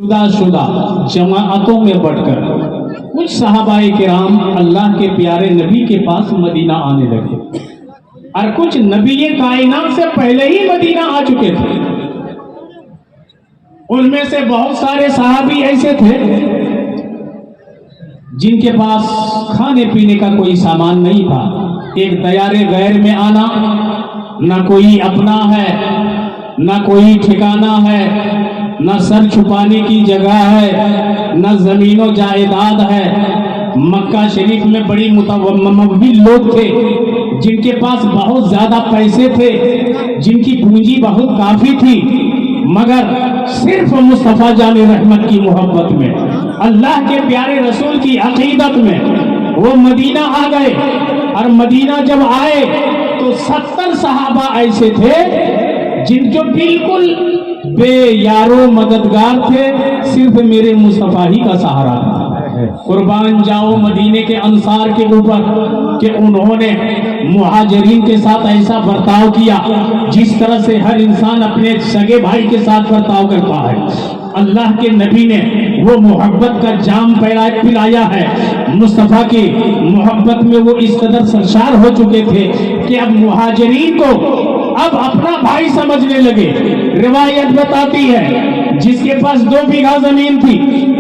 जुदा शुदा जमाअतों में बढ़कर कुछ सहाबाए किराम अल्लाह के प्यारे नबी के पास मदीना आने लगे और कुछ नबी कायनात से पहले ही मदीना आ चुके थे। उनमें से बहुत सारे सहाबी ऐसे थे जिनके पास खाने पीने का कोई सामान नहीं था। एक दयारे गैर में आना, ना कोई अपना है, ना कोई ठिकाना है, ना सर छुपाने की जगह है, ना जमीनो जायदाद है। मक्का शरीफ में बड़ी मुतवम्मिल लोग थे जिनके पास बहुत ज्यादा पैसे थे, जिनकी पूंजी बहुत काफी थी, मगर सिर्फ मुस्तफा जाने रहमत की मोहब्बत में, अल्लाह के प्यारे रसूल की अकीदत में वो मदीना आ गए। और मदीना जब आए तो 70 सहाबा ऐसे थे जिनके बिल्कुल बेयारो मददगार थे, सिर्फ मेरे मुस्तफा ही का सहारा था। कुर्बान जाओ मदीने के अंसार के ऊपर कि उन्होंने मुहाजिरीन के साथ ऐसा बर्ताव किया जिस तरह से हर इंसान अपने सगे भाई के साथ बर्ताव करता है। अल्लाह के नबी ने वो मोहब्बत का जाम पिलाया है। मुस्तफा की मोहब्बत में वो इस कदर सरशार हो चुके थे कि अब मुहाजिरीन को अब अपना भाई समझने लगे। रिवायत बताती है जिसके पास 2 बीघा जमीन थी,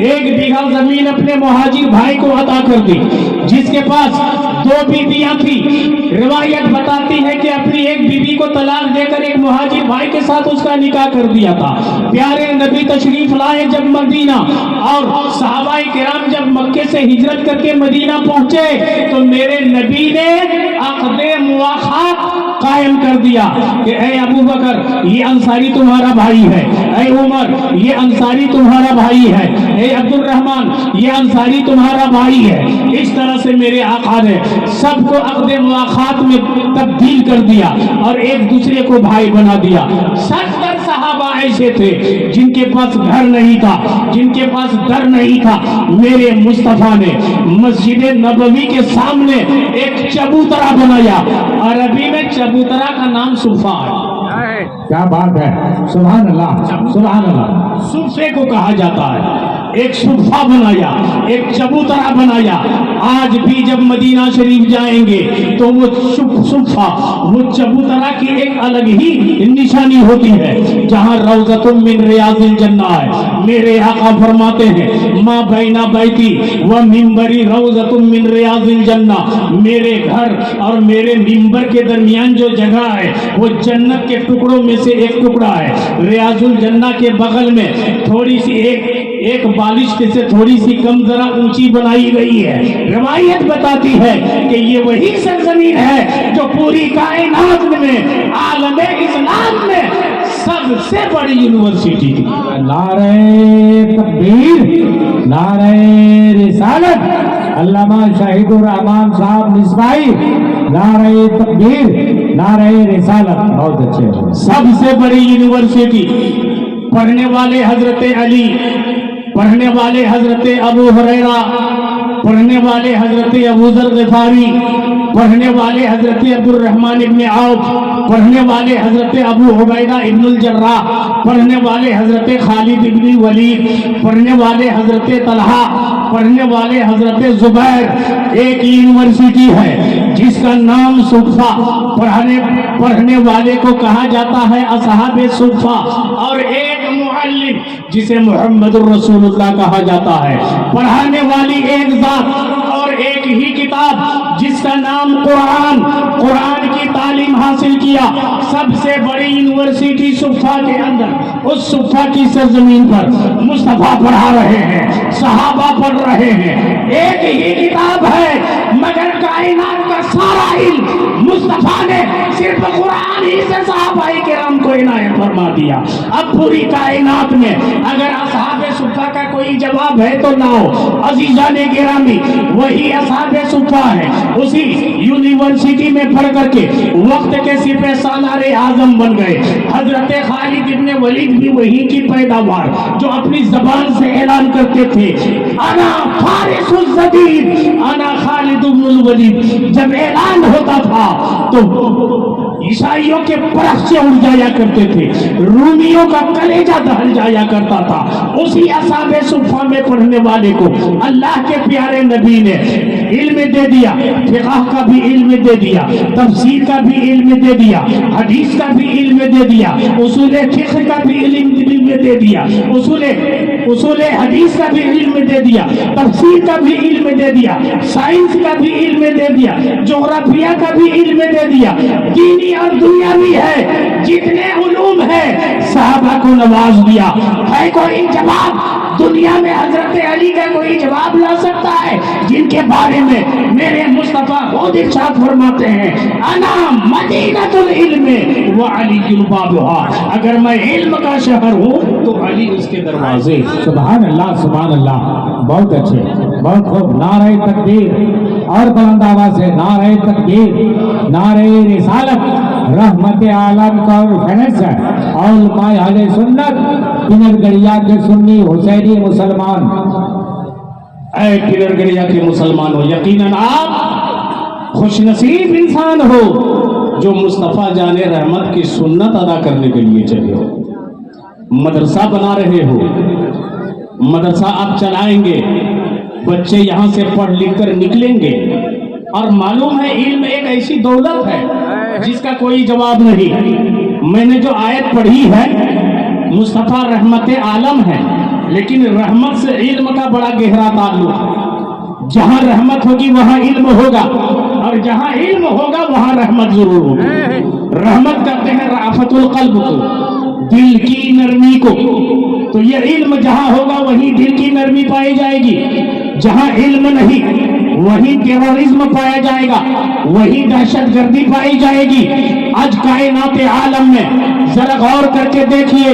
1 बीघा जमीन अपने मुहाजिर भाई को अता कर दी। जिसके पास 2 बीवियां थी, रिवायत बताती है कि अपनी 1 बीवी को तलाक देकर एक मुहाजिर भाई के साथ उसका निकाह कर दिया था। प्यारे नबी तशरीफ लाए जब मदीना, और सहाबाए किराम जब मक्के से हिजरत करके मदीना पहुंचे तो मेरे नबी ने अक़दे मुआख़ात कायम कर दिया कि ऐ अबू बकर ये अंसारी तुम्हारा भाई है, ऐ उमर ये अंसारी तुम्हारा भाई है, ऐ अब्दुल रहमान ये अंसारी तुम्हारा भाई है। इस तरह से मेरे आका ने सबको अक़दे मुआख़ात में तब्दील कर दिया और एक दूसरे को भाई बना दिया। 70 सहाबा ऐसे थे जिनके पास घर नहीं था, जिनके पास दर नहीं था। मेरे मुस्तफा ने मस्जिद नबवी के सामने एक चबूतरा बनाया। अरबी में चबूतरा का नाम सुफ़ा है। क्या बात है, सुभान अल्लाह सुभान अल्लाह। सुफ़े को कहा जाता है। एक सुफ़ा बनाया, एक चबूतरा बनाया। आज भी जब मदीना शरीफ जाएंगे तो वो सुफ़ा, वो चबूतरा की एक अलग ही निशानी होती है जहाँ रौज़तुम मिन रियाज़िल जन्नह है। मेरे आका फरमाते हैं मा बैना बैती व मिंबरी रौज़तुम मिन रियाज़िल जन्नह। मेरे घर और मेरे मिंबर के दरमियान जो जगह है वो जन्नत के टुकड़ों में से एक टुकड़ा है। रियाज़ुल जन्नह के बगल में थोड़ी सी एक बालिश से थोड़ी सी कम जरा ऊंची बनाई गई है। रिवायत बताती है कि ये वही सरजमीन है जो पूरी कायनात में, आलमे इस्लाम में सबसे बड़ी यूनिवर्सिटी थी। नारे तकबीर, नारे रिसालत, अल्लामा शहीदुर रहमान साहब मिसबाई, नारे तकबीर, नारे रिसालत। बहुत अच्छे। सबसे बड़ी यूनिवर्सिटी, पढ़ने वाले हजरत अली, पढ़ने वाले हजरत अबू हुरैरा, पढ़ने वाले हजरत अबू ज़र ग़िफ़ारी, पढ़ने वाले हजरत अब्दुर रहमान इब्न औफ, पढ़ने वाले हजरत अबू उबैदा इब्नुल जर्राह, पढ़ने वाले हजरत खालिद इब्न वलीद, पढ़ने वाले हजरत तलहा, पढ़ने वाले हजरत जुबैर। एक यूनिवर्सिटी है जिसका नाम सुफ़ा, पढ़ने वाले को कहा जाता है असहाबे सुफ़ा। और एक मुअल्लिम जिसे मुहम्मदुर रसूलुल्लाह कहा जाता है। पढ़ाने वाली एक ज़ात और एक ही किताब जिसका नाम कुरान, कुरान की तालीम हासिल किया। सबसे बड़ी यूनिवर्सिटी सुफ़ा के अंदर, उस सुफ़ा की सरजमीन पर मुस्तफा पढ़ा रहे हैं, सहाबा पढ़ रहे हैं। एक ही किताब है मगर कायनात का सारा इल्म मुस्तफा ने सिर्फ कुरान ही से सहाबाए किराम को इनायत फरमा दिया। अब पूरी कायनात में अगर असहाबे सुफ़ा का कोई जवाब है तो लाओ। अज़ीज़ाने गिरामी, वही असहाबे सुफ़ा है। उसी यूनिवर्सिटी में पढ़ करके वक्त के सिपह सालार आजम बन गए। हजरत खालिद इब्न वलीद भी वही की पैदावार जो अपनी जबान से ऐलान करते थे अना फारिसुल जदीद, अना खालिद इब्नुल वलीद। जब ऐलान होता था तो ईसाइयों के परख से उड़ जाया करते थे, रूमियों का कलेजा दहल जाया करता था। उसी असाबे सुफ़ा में पढ़ने वाले को अल्लाह के प्यारे नबी ने इल्म दे दिया, फिक़ह का भी इल्म दे दिया, तफसीर का भी इल्म दे दिया, हदीस का भी इल्म दे दिया, उसूल फिक़ह का भी इल्म दे दिया, उसूल हदीस का भी इल्म दे दिया, तफसीर का भी इल्म दे दिया, साइंस का भी इल्म दे दिया, जोग्राफिया का भी इल्म दे दिया। दीनी और दुनियावी है, जितने उलूम है सहाबा को नवाज दिया। है कोई जवाब दुनिया में हजरत अली का कोई जवाब ला सकता है, जिनके बारे में मेरे मुस्तफा खुद इरशाद फरमाते हैं, अना मदीनतुल इल्म व अलीयुल बाबुहा। अगर मैं इल्म का शहर हूँ तो अली उसके दरवाजे। सुभान अल्लाह, सुभान अल्लाह। बहुत अच्छे, बहुत खूब। नारे तकबीर और बुलंद आवाज से नारे तकबीर, नारे रिसालत, रहमत आलम का फैनस और माय अहले सुन्नत, पिनरगढ़िया के सुन्नी हुसैनी मुसलमान। ऐ पिनरगढ़िया के मुसलमान हो, यकीनन आप खुशनसीब इंसान हो जो मुस्तफा जाने रहमत की सुन्नत अदा करने के लिए चले हो। मदरसा बना रहे हो, मदरसा आप चलाएंगे, बच्चे यहाँ से पढ़ लिख कर निकलेंगे। और मालूम है इल्म एक ऐसी दौलत है जिसका कोई जवाब नहीं। मैंने जो आयत पढ़ी है, मुस्तफा रहमत आलम है, लेकिन रहमत से इल्म का बड़ा गहरा ताल्लुक है। जहाँ रहमत होगी वहाँ इल्म होगा, और जहाँ इल्म होगा वहाँ रहमत जरूर होगी। रहमत कहते हैं राफतुल कल्ब को, दिल की नरमी को। तो ये इल्म जहाँ होगा वहीं दिल की नरमी पाई जाएगी। जहाँ इल्म नहीं वहीं टेररिज्म पाया जाएगा, वहीं दहशतगर्दी पाई जाएगी। आज कायनात आलम में जरा गौर करके देखिए,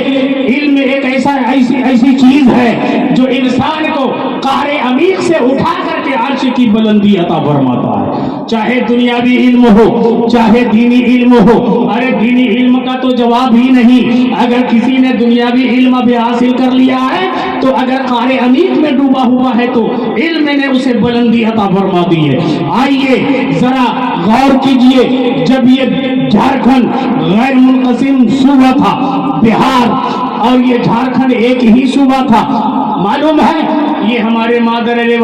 इल्म एक ऐसी चीज है जो इंसान को क़ारे अमीक से उठा करके अर्श की बुलंदी अता फरमाता है। चाहे दुनियावी इल्म हो, चाहे दीनी इल्म हो। अरे दीनी इल्म का तो जवाब ही नहीं। अगर किसी ने दुनियावी इल्म भी हासिल कर लिया है तो अगर क़ारे अमीक में डूबा हुआ है तो इल्म ने उसे बुलंदी अता फरमा दी है। आइए जरा गौर कीजिए, जब ये झारखंड गैर मुनक़सिम सूबा था, बिहार और ये झारखंड एक ही सूबा था। मालूम है ये हमारे मादराने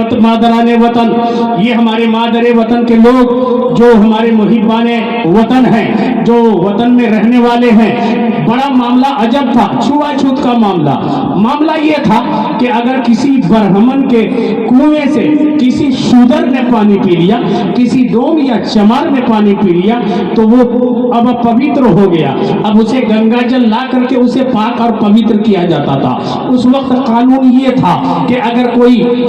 वतन, ये हमारे मादरे वतन के लोग जो हमारे मुहिब्बाने वतन हैं, जो वतन में रहने वाले हैं, बड़ा मामला अजब था, छुआछूत का मामला ये था कि अगर किसी ब्राह्मण के कुएं से किसी शूदर ने पानी पी लिया, किसी डोम या चमार ने पानी पी लिया, तो वो अब पवित्र हो गया। अब उसे गंगा जल ला करके उसे पाक और पवित्र किया जाता था। उस वक्त कानून ये था कि अगर कोई